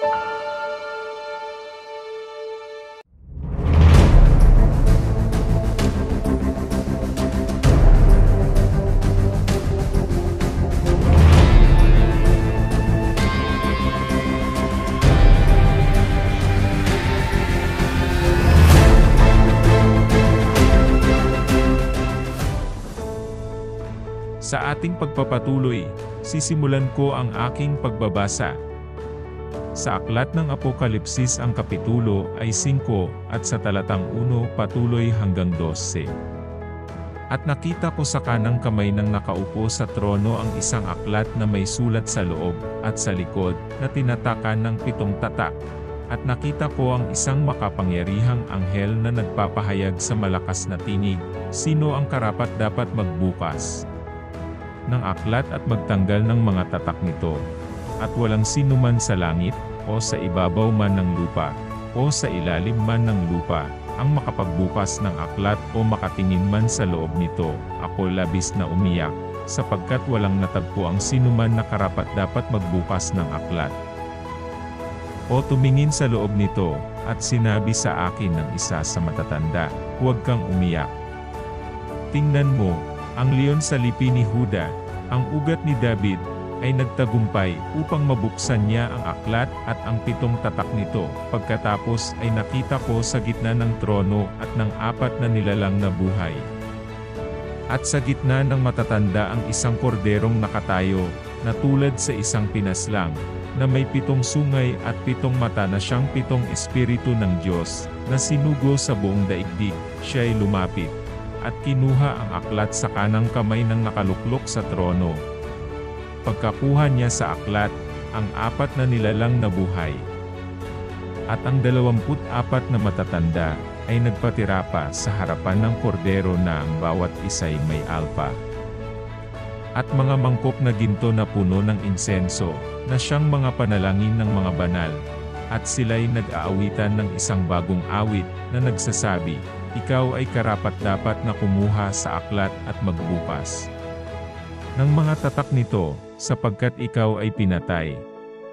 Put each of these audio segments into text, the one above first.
Sa ating pagpapatuloy, sisimulan ko ang aking pagbabasa. Sa aklat ng Apokalipsis ang kapitulo ay 5 at sa talatang 1 patuloy hanggang 12. At nakita ko sa kanang kamay ng nakaupo sa trono ang isang aklat na may sulat sa loob at sa likod na tinatakan ng 7 tatak. At nakita ko ang isang makapangyarihang anghel na nagpapahayag sa malakas na tinig, sino ang karapat-dapat magbukas ng aklat at magtanggal ng mga tatak nito. At walang sino man sa langit, o sa ibabaw man ng lupa, o sa ilalim man ng lupa, ang makapagbukas ng aklat o makatingin man sa loob nito. Ako labis na umiyak, sapagkat walang natagpo ang sino man na karapat-dapat magbukas ng aklat. O tumingin sa loob nito, at sinabi sa akin ng isa sa matatanda, huwag kang umiyak. Tingnan mo, ang leon sa lipi ni Huda, ang ugat ni David, ay nagtagumpay upang mabuksan niya ang aklat at ang 7 tatak nito. Pagkatapos ay nakita ko sa gitna ng trono at ng 4 na nilalang na buhay. At sa gitna ng matatanda ang isang korderong nakatayo, na tulad sa isang pinaslang, na may 7 sungay at 7 mata na siyang 7 espiritu ng Diyos, na sinugo sa buong daigdig. Siya'y lumapit at kinuha ang aklat sa kanang kamay ng nakaluklok sa trono. Pagkakuha niya sa aklat, ang 4 na nilalang na buhay at ang 24 na matatanda ay nagpatira pa sa harapan ng kordero na ang bawat isa'y may alpa at mga mangkok na ginto na puno ng insenso, na siyang mga panalangin ng mga banal, at sila'y nag-aawitan ng isang bagong awit na nagsasabi, ikaw ay karapat-dapat na kumuha sa aklat at magbukas ng mga tatak nito, sapagkat ikaw ay pinatay,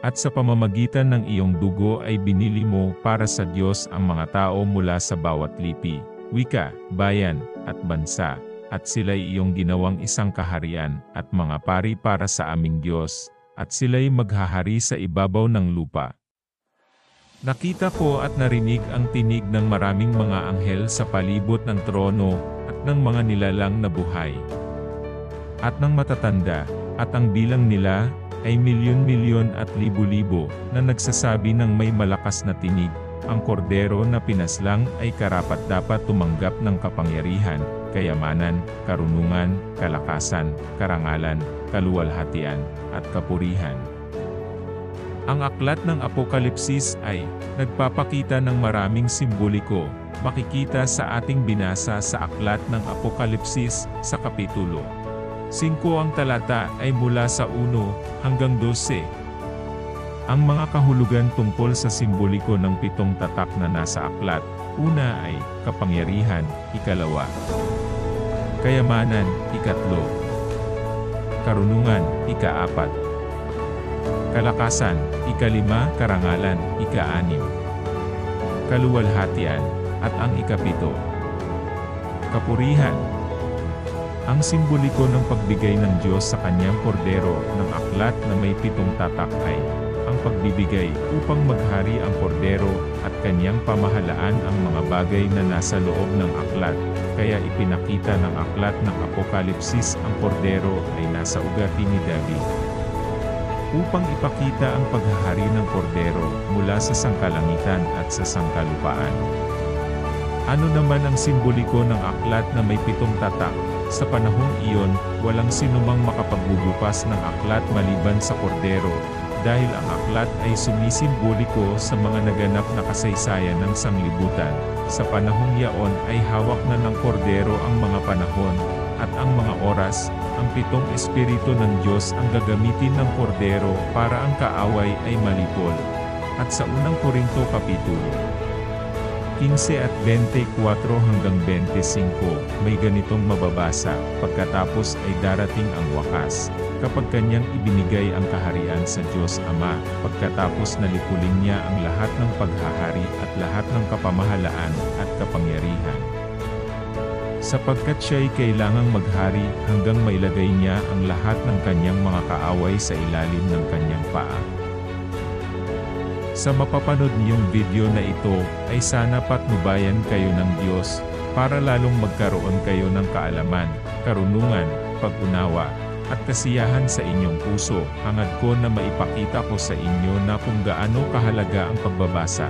at sa pamamagitan ng iyong dugo ay binili mo para sa Diyos ang mga tao mula sa bawat lipi, wika, bayan, at bansa, at sila'y iyong ginawang isang kaharian at mga pari para sa aming Diyos, at sila'y maghahari sa ibabaw ng lupa. Nakita ko at narinig ang tinig ng maraming mga anghel sa palibot ng trono, at ng mga nilalang na buhay, at ng matatanda, at ang bilang nila ay milyon-milyon at libo-libo, na nagsasabi ng may malakas na tinig, ang kordero na pinaslang ay karapat-dapat tumanggap ng kapangyarihan, kayamanan, karunungan, kalakasan, karangalan, kaluwalhatian, at kapurihan. Ang aklat ng Apokalipsis ay nagpapakita ng maraming simboliko, makikita sa ating binasa sa aklat ng Apokalipsis sa kapitulo 5 ang talata ay mula sa 1 hanggang 12. Ang mga kahulugan tungkol sa simboliko ng 7 tatak na nasa aklat, una ay kapangyarihan, 2, kayamanan, 3, karunungan, 4, kalakasan, 5, karangalan, 6, kaluwalhatian, at ang 7, kapurihan. Ang simboliko ng pagbigay ng Diyos sa kanyang kordero ng aklat na may 7 tatak ay ang pagbibigay upang maghari ang kordero at kanyang pamahalaan ang mga bagay na nasa loob ng aklat. Kaya ipinakita ng aklat ng Apokalipsis ang kordero ay nasa ugati ni David, upang ipakita ang paghahari ng kordero mula sa sangkalangitan at sa sangkalupaan. Ano naman ang simboliko ng aklat na may 7 tatak? Sa panahong iyon, walang sinumang makapagbubukas ng aklat maliban sa kordero, dahil ang aklat ay sumisimboliko sa mga naganap na kasaysayan ng sanglibutan. Sa panahong yaon ay hawak na ng kordero ang mga panahon, at ang mga oras, ang 7 espiritu ng Diyos ang gagamitin ng kordero para ang kaaway ay malipol. At sa unang Korinto kapitulo 15 at 24 hanggang 25, may ganitong mababasa, pagkatapos ay darating ang wakas, kapag kanyang ibinigay ang kaharian sa Diyos Ama, pagkatapos na lipulin niya ang lahat ng paghahari at lahat ng kapamahalaan at kapangyarihan. Sapagkat siya'y kailangang maghari hanggang mailagay niya ang lahat ng kanyang mga kaaway sa ilalim ng kanyang paa. Sa mapapanood niyong video na ito, ay sana patnubayan kayo ng Diyos, para lalong magkaroon kayo ng kaalaman, karunungan, pag-unawa, at kasiyahan sa inyong puso. Hangad ko na maipakita ko sa inyo na kung gaano kahalaga ang pagbabasa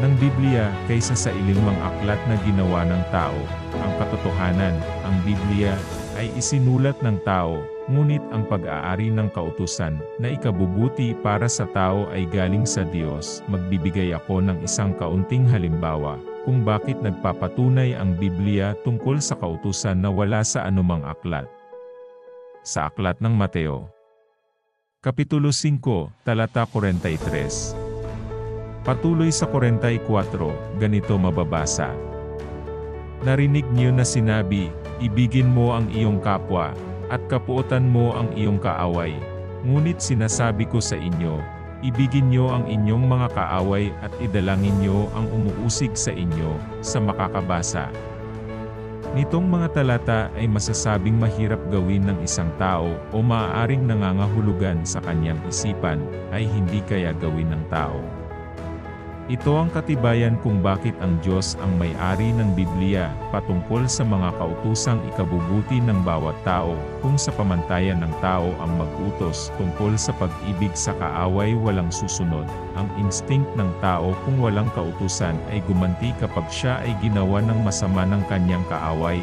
ng Biblia kaysa sa ilimang aklat na ginawa ng tao. Ang katotohanan, ang Biblia ay isinulat ng tao, ngunit ang pag-aari ng kautusan na ikabubuti para sa tao ay galing sa Diyos. Magbibigay ako ng isang kaunting halimbawa kung bakit nagpapatunay ang Biblia tungkol sa kautusan na wala sa anumang aklat. Sa aklat ng Mateo, Kapitulo 5, talata 43. Patuloy sa 44, ganito mababasa. Narinig niyo na sinabi, ibigin mo ang iyong kapwa, at kapuotan mo ang iyong kaaway. Ngunit sinasabi ko sa inyo, ibigin niyo ang inyong mga kaaway at idalangin niyo ang umuusig sa inyo, sa makakabasa. Nitong mga talata ay masasabing mahirap gawin ng isang tao o maaaring nangangahulugan sa kanyang isipan, ay hindi kaya gawin ng tao. Ito ang katibayan kung bakit ang Diyos ang may-ari ng Biblia patungkol sa mga kautusang ikabubuti ng bawat tao, kung sa pamantayan ng tao ang mag-utos tungkol sa pag-ibig sa kaaway walang susunod. Ang instinct ng tao kung walang kautusan ay gumanti kapag siya ay ginawa ng masama ng kanyang kaaway.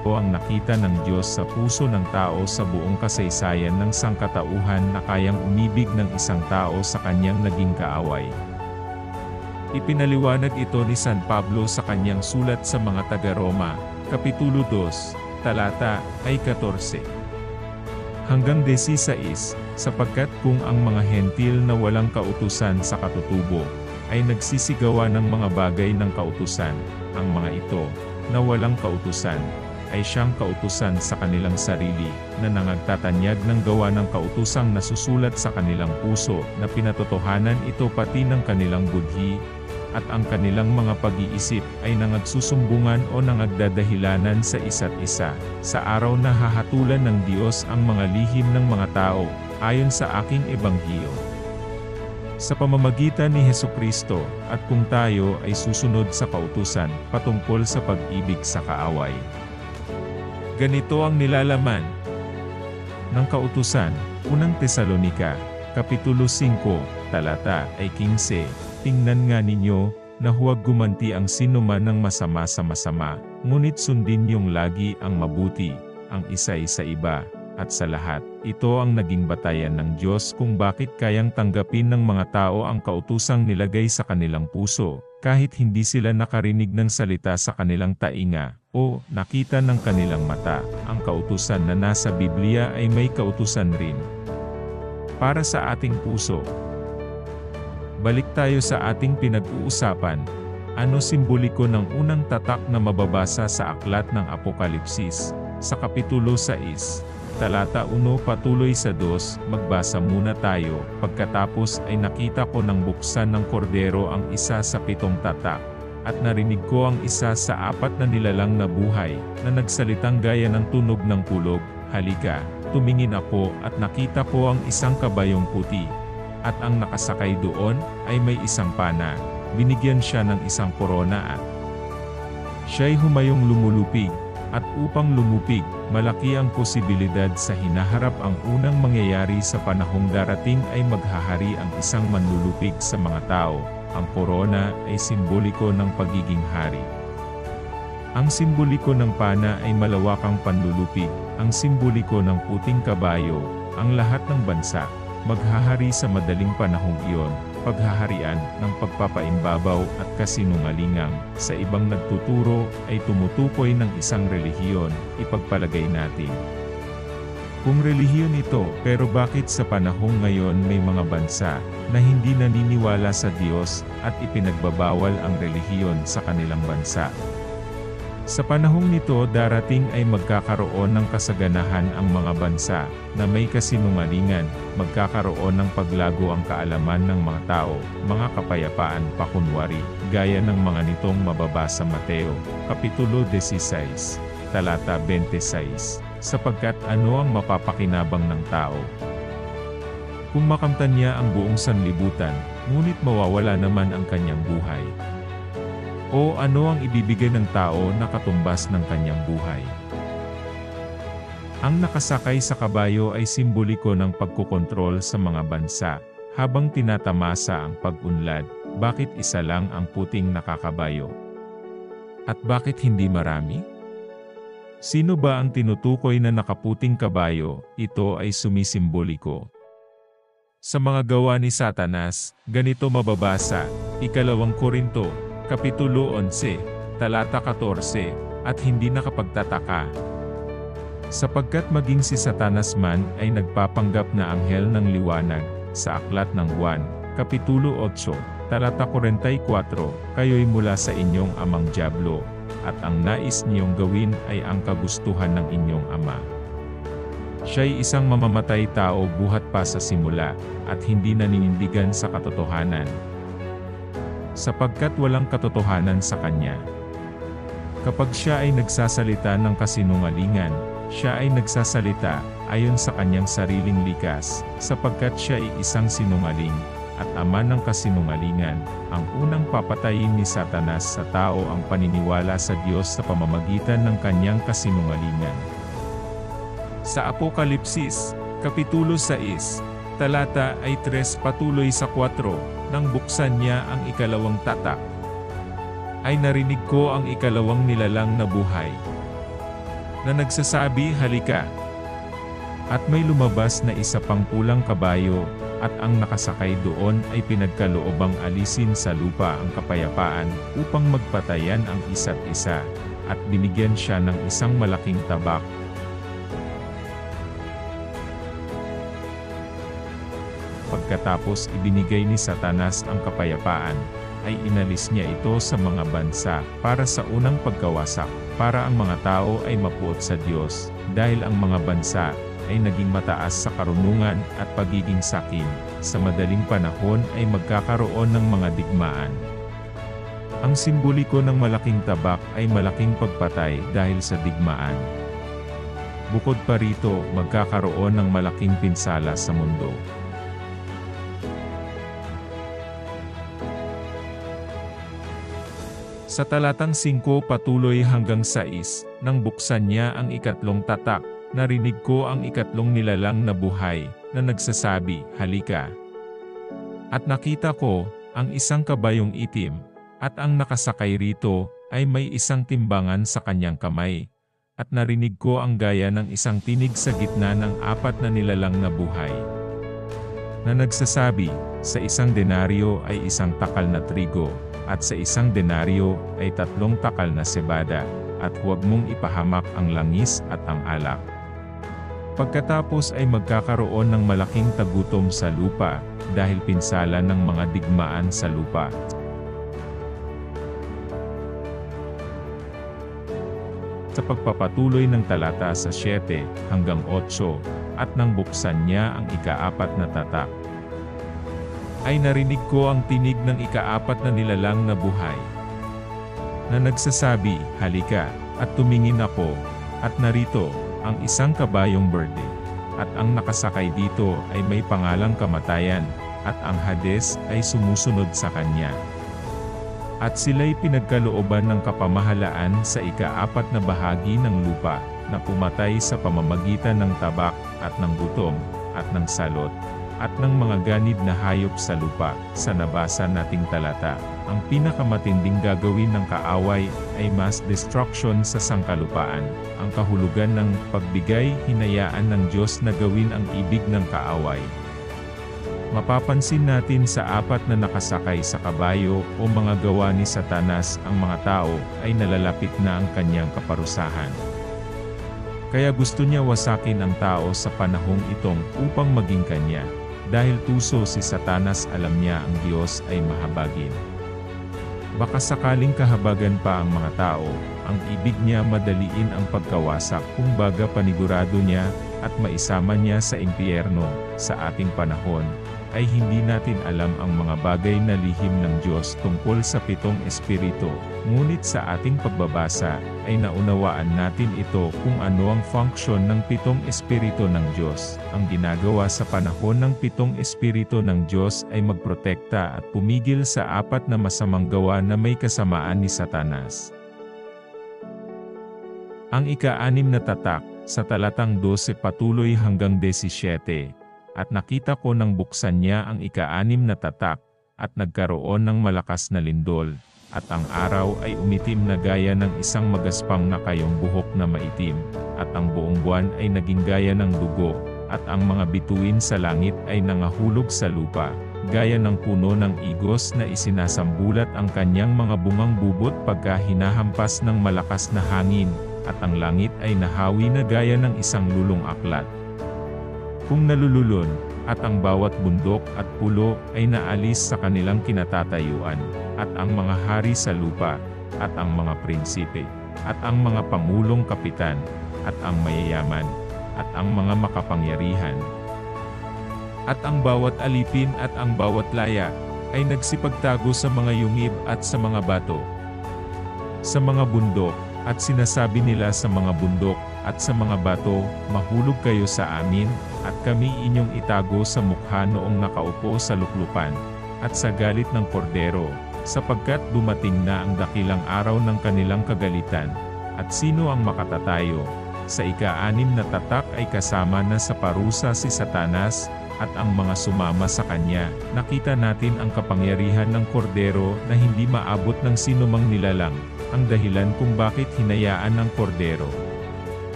Ito ang nakita ng Diyos sa puso ng tao sa buong kasaysayan ng sangkatauhan na kayang umibig ng isang tao sa kanyang naging kaaway. Ipinaliwanag ito ni San Pablo sa kanyang sulat sa mga taga-Roma, Kapitulo 2, talata ay 14. Hanggang 16, sapagkat kung ang mga hentil na walang kautusan sa katutubo, ay nagsisigawa ng mga bagay ng kautusan, ang mga ito, na walang kautusan, ay siyang kautusan sa kanilang sarili, na nangagtatanyag ng gawa ng kautusang nasusulat sa kanilang puso, na pinatotohanan ito pati ng kanilang budhi, at ang kanilang mga pag-iisip ay nangagsusumbungan o nangagdadahilanan sa isa't isa, sa araw na hahatulan ng Diyos ang mga lihim ng mga tao, ayon sa aking ebanghelyo. Sa pamamagitan ni Hesukristo, at kung tayo ay susunod sa kautusan patungkol sa pag-ibig sa kaaway. Ganito ang nilalaman ng kautusan, unang Tesalonika, Kapitulo 5, talata ay 15. Tingnan nga ninyo, na huwag gumanti ang sinuman ng masama sa masama, ngunit sundin niyong lagi ang mabuti, ang isa sa iba, at sa lahat. Ito ang naging batayan ng Diyos kung bakit kayang tanggapin ng mga tao ang kautusang nilagay sa kanilang puso, kahit hindi sila nakarinig ng salita sa kanilang tainga, o nakita ng kanilang mata. Ang kautusan na nasa Biblia ay may kautusan rin para sa ating puso. Balik tayo sa ating pinag-uusapan. Ano simboliko ng unang tatak na mababasa sa aklat ng Apokalipsis, sa Kapitulo 6, talata 1 patuloy sa 2, magbasa muna tayo. Pagkatapos ay nakita ko nang buksan ng kordero ang isa sa 7 tatak, at narinig ko ang isa sa 4 na nilalang na buhay, na nagsalitang gaya ng tunog ng kulog, halika, tumingin ako at nakita ko ang isang kabayong puti. At ang nakasakay doon, ay may isang pana, binigyan siya ng isang korona at siya'y humayong lumulupig, at upang lumupig, malaki ang posibilidad sa hinaharap ang unang mangyayari sa panahong darating ay maghahari ang isang manlulupig sa mga tao. Ang korona ay simboliko ng pagiging hari. Ang simboliko ng pana ay malawakang panlulupig, ang simboliko ng puting kabayo, ang lahat ng bansa. Maghahari sa madaling panahong iyon, paghaharian ng pagpapaimbabaw at kasinungalingang, sa ibang nagtuturo ay tumutukoy ng isang relihiyon, ipagpalagay natin. Kung relihiyon ito, pero bakit sa panahong ngayon may mga bansa na hindi naniniwala sa Diyos at ipinagbabawal ang relihiyon sa kanilang bansa? Sa panahong nito darating ay magkakaroon ng kasaganahan ang mga bansa na may kasinungalingan, magkakaroon ng paglago ang kaalaman ng mga tao, mga kapayapaan pakunwari, gaya ng mga nitong mababasa Mateo, Kapitulo 16, talata 26, sapagkat ano ang mapapakinabang ng tao? Kung makamtan niya ang buong sanlibutan, ngunit mawawala naman ang kanyang buhay. O ano ang ibibigay ng tao na katumbas ng kanyang buhay? Ang nakasakay sa kabayo ay simboliko ng pagkokontrol sa mga bansa, habang tinatamasa ang pag-unlad. Bakit isa lang ang puting nakakabayo? At bakit hindi marami? Sino ba ang tinutukoy na nakaputing kabayo? Ito ay sumisimboliko sa mga gawa ni Satanas. Ganito mababasa, 2 Korinto, Kapitulo 11, talata 14, at hindi nakapagtataka. Sapagkat maging si Satanas man ay nagpapanggap na anghel ng liwanag, sa aklat ng Juan, Kapitulo 8, talata 44, kayo'y mula sa inyong amang dyablo, at ang nais niyong gawin ay ang kagustuhan ng inyong ama. Siya'y isang mamamatay tao buhat pa sa simula, at hindi naninindigan sa katotohanan, sapagkat walang katotohanan sa kanya. Kapag siya ay nagsasalita ng kasinungalingan, siya ay nagsasalita ayon sa kanyang sariling likas, sapagkat siya ay isang sinungaling, at ama ng kasinungalingan. Ang unang papatayin ni Satanas sa tao ang paniniwala sa Diyos sa pamamagitan ng kanyang kasinungalingan. Sa Apokalipsis, Kapitulo 6, talata ay 3 patuloy sa 4, nang buksan niya ang ikalawang tatak, ay narinig ko ang ikalawang nilalang na buhay, na nagsasabi, halika! At may lumabas na isa pang pulang kabayo, at ang nakasakay doon ay pinagkaloobang alisin sa lupa ang kapayapaan, upang magpatayan ang isa't isa, at binigyan siya ng isang malaking tabak. Pagkatapos ibinigay ni Satanas ang kapayapaan, ay inalis niya ito sa mga bansa para sa unang pagkawasak, para ang mga tao ay mapuot sa Diyos, dahil ang mga bansa ay naging mataas sa karunungan at pagiging sakim. Sa madaling panahon ay magkakaroon ng mga digmaan. Ang simboliko ng malaking tabak ay malaking pagpatay dahil sa digmaan. Bukod pa rito, magkakaroon ng malaking pinsala sa mundo. Sa talatang 5 patuloy hanggang 6, nang buksan niya ang ikatlong tatak, narinig ko ang ikatlong nilalang na buhay, na nagsasabi, halika! At nakita ko, ang isang kabayong itim, at ang nakasakay rito, ay may isang timbangan sa kanyang kamay. At narinig ko ang gaya ng isang tinig sa gitna ng 4 na nilalang na buhay, na nagsasabi, sa isang denaryo ay isang takal na trigo, at sa isang denaryo ay 3 takal na sebada, at huwag mong ipahamak ang langis at ang alak. Pagkatapos ay magkakaroon ng malaking tagutom sa lupa, dahil pinsala ng mga digmaan sa lupa. Sa pagpapatuloy ng talata sa 7 hanggang 8, at nang buksan niya ang ika-4 na tatak, ay narinig ko ang tinig ng ika-4 na nilalang na buhay, na nagsasabi, halika! At tumingin ako, at narito, ang isang kabayong berde, at ang nakasakay dito ay may pangalang kamatayan, at ang Hades ay sumusunod sa kanya. At sila'y pinagkalooban ng kapamahalaan sa ika-4 na bahagi ng lupa, na pumatay sa pamamagitan ng tabak, at ng gutom, at ng salot, at ng mga ganid na hayop sa lupa. Sa nabasa nating talata, ang pinakamatinding gagawin ng kaaway ay mass destruction sa sangkalupaan. Ang kahulugan ng pagbigay, hinayaan ng Diyos na gawin ang ibig ng kaaway. Mapapansin natin sa 4 na nakasakay sa kabayo o mga gawa ni Satanas, ang mga tao ay nalalapit na ang kanyang kaparusahan. Kaya gusto niya wasakin ang tao sa panahong itong upang maging kanya. Dahil tuso si Satanas, alam niya ang Diyos ay mahabagin. Baka sakaling kahabagan pa ang mga tao, ang ibig niya madaliin ang pagkawasak, kumbaga panigurado niya, at maisama niya sa impyerno. Sa ating panahon, ay hindi natin alam ang mga bagay na lihim ng Diyos tungkol sa 7 espiritu, ngunit sa ating pagbabasa, ay naunawaan natin ito kung ano ang function ng 7 espiritu ng Diyos. Ang ginagawa sa panahon ng 7 espiritu ng Diyos ay magprotekta at pumigil sa 4 na masamang gawa na may kasamaan ni Satanas. Ang ika-6 na tatak, sa talatang 12 patuloy hanggang 17, at nakita ko nang buksan niya ang ika-6 na tatak, at nagkaroon ng malakas na lindol, at ang araw ay umitim na gaya ng isang magaspang na kayong buhok na maitim, at ang buong buwan ay naging gaya ng dugo, at ang mga bituin sa langit ay nangahulog sa lupa, gaya ng puno ng igos na isinasambulat ang kanyang mga bungang bubot pagka hinahampas ng malakas na hangin, at ang langit ay nahawi na gaya ng isang lulong aklat. Kung nalululon, at ang bawat bundok at pulo ay naalis sa kanilang kinatatayuan, at ang mga hari sa lupa, at ang mga prinsipe, at ang mga pangulong kapitan, at ang mayayaman, at ang mga makapangyarihan, at ang bawat alipin at ang bawat laya, ay nagsipagtago sa mga yungib at sa mga bato, sa mga bundok, at sinasabi nila sa mga bundok, at sa mga bato, mahulog kayo sa amin, at kami inyong itago sa mukha noong nakaupo sa luklupan, at sa galit ng kordero, sapagkat dumating na ang dakilang araw ng kanilang kagalitan, at sino ang makatatayo? Sa ika-6 na tatak ay kasama na sa parusa si Satanas, at ang mga sumama sa kanya. Nakita natin ang kapangyarihan ng kordero na hindi maabot ng sinumang nilalang, ang dahilan kung bakit hinayaan ng kordero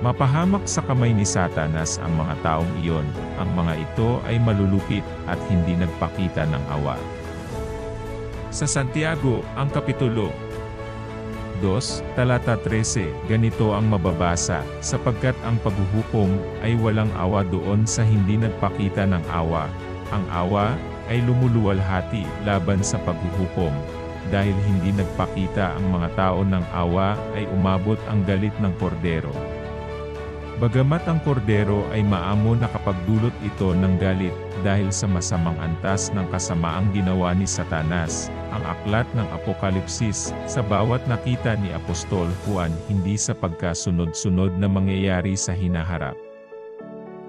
mapahamak sa kamay ni Satanas ang mga taong iyon. Ang mga ito ay malulupit at hindi nagpakita ng awa. Sa Santiago, ang Kapitulo 2, talata 13, ganito ang mababasa, sapagkat ang paghuhukom ay walang awa doon sa hindi nagpakita ng awa. Ang awa ay lumuluwalhati laban sa paghuhukom. Dahil hindi nagpakita ang mga tao ng awa ay umabot ang galit ng kordero. Bagamat ang kordero ay maamo nakapagdulot ito ng galit dahil sa masamang antas ng kasamaang ginawa ni Satanas, ang aklat ng Apokalipsis sa bawat nakita ni Apostol Juan hindi sa pagkasunod-sunod na mangyayari sa hinaharap.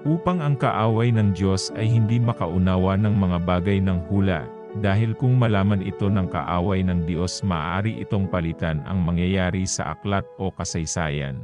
Upang ang kaaway ng Diyos ay hindi makaunawa ng mga bagay ng hula, dahil kung malaman ito ng kaaway ng Diyos maaari itong palitan ang mangyayari sa aklat o kasaysayan.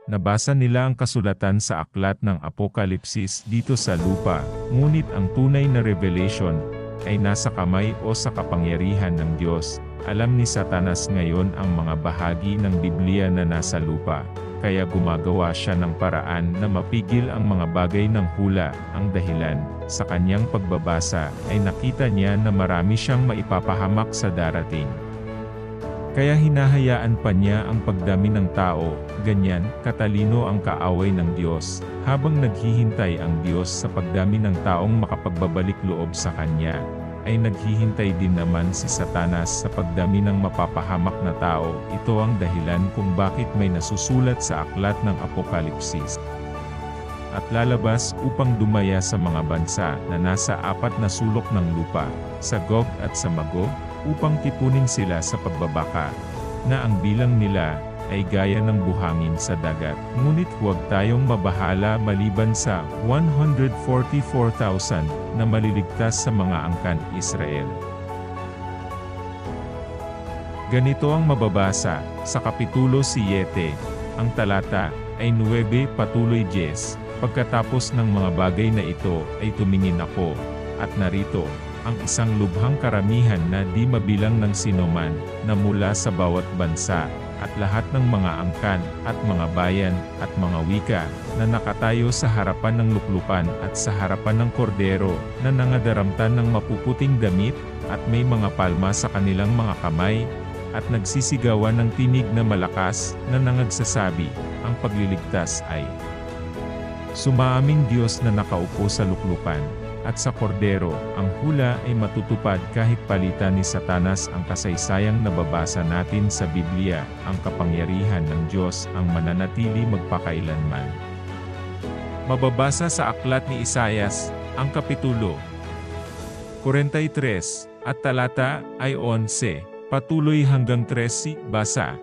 Nabasa nila ang kasulatan sa aklat ng Apokalipsis dito sa lupa, ngunit ang tunay na revelation ay nasa kamay o sa kapangyarihan ng Diyos. Alam ni Satanas ngayon ang mga bahagi ng Biblia na nasa lupa, kaya gumagawa siya ng paraan na mapigil ang mga bagay ng hula. Ang dahilan, sa kanyang pagbabasa, ay nakita niya na marami siyang maipapahamak sa darating. Kaya hinahayaan pa niya ang pagdami ng tao, ganyan, katalino ang kaaway ng Diyos, habang naghihintay ang Diyos sa pagdami ng taong makapagbabalik loob sa Kanya, ay naghihintay din naman si Satanas sa pagdami ng mapapahamak na tao. Ito ang dahilan kung bakit may nasusulat sa aklat ng Apokalipsis. At lalabas upang dumaya sa mga bansa na nasa 4 na sulok ng lupa, sa Gog at sa Magog, upang tipunin sila sa pagbabaka, na ang bilang nila ay gaya ng buhangin sa dagat. Ngunit huwag tayong mabahala maliban sa 144,000 na maliligtas sa mga angkan Israel. Ganito ang mababasa sa Kapitulo 7, ang talata ay 9 patuloy 10. Pagkatapos ng mga bagay na ito ay tumingin ako, at narito, ang isang lubhang karamihan na di mabilang ng sinuman, na mula sa bawat bansa, at lahat ng mga angkan, at mga bayan, at mga wika, na nakatayo sa harapan ng luklupan at sa harapan ng kordero, na nangadaramtan ng mapuputing damit, at may mga palma sa kanilang mga kamay, at nagsisigawan ng tinig na malakas, na nangagsasabi, ang pagliligtas ay sumaaming Diyos na nakaupo sa luklupan, At sa kordero, ang hula ay matutupad kahit palitan ni Satanas ang kasaysayang nababasa natin sa Biblia, ang kapangyarihan ng Diyos ang mananatili magpakailanman. Mababasa sa aklat ni Isayas, ang Kapitulo 43, at talata ay 11, patuloy hanggang 13, basa.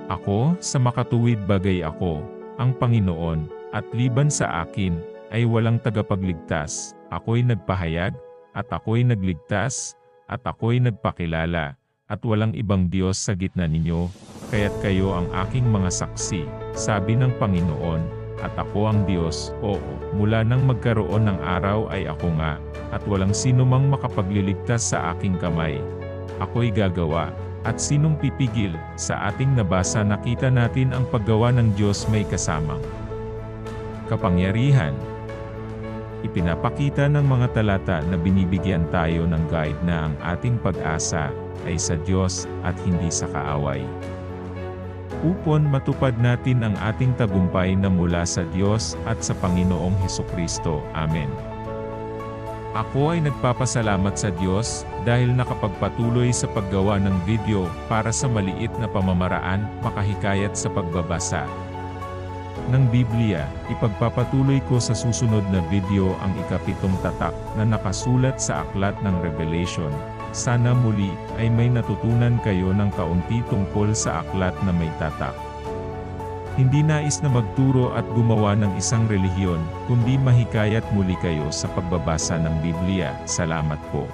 Ako, sa makatuwid bagay ako, ang Panginoon, at liban sa akin, ay walang tagapagligtas. Ako'y nagpahayag, at ako'y nagligtas, at ako'y nagpakilala, at walang ibang Diyos sa gitna ninyo, kaya't kayo ang aking mga saksi, sabi ng Panginoon, at ako ang Diyos, oo, mula nang magkaroon ng araw ay ako nga, at walang sino mang makapagliligtas sa aking kamay. Ako'y gagawa, at sinong pipigil? Sa ating nabasa nakita natin ang paggawa ng Diyos may kasamang kapangyarihan. Ipinapakita ng mga talata na binibigyan tayo ng guide na ang ating pag-asa ay sa Diyos at hindi sa kaaway. Upon matupad natin ang ating tagumpay na mula sa Diyos at sa Panginoong Hesukristo. Amen. Ako ay nagpapasalamat sa Diyos dahil nakapagpatuloy sa paggawa ng video para sa maliit na pamamaraan makahikayat sa pagbabasa ng Biblia. Ipagpapatuloy ko sa susunod na video ang ikapitong tatak na nakasulat sa aklat ng Revelation. Sana muli ay may natutunan kayo ng kaunti tungkol sa aklat na may tatak. Hindi nais na magturo at gumawa ng isang relihiyon, kundi mahikayat muli kayo sa pagbabasa ng Biblia. Salamat po.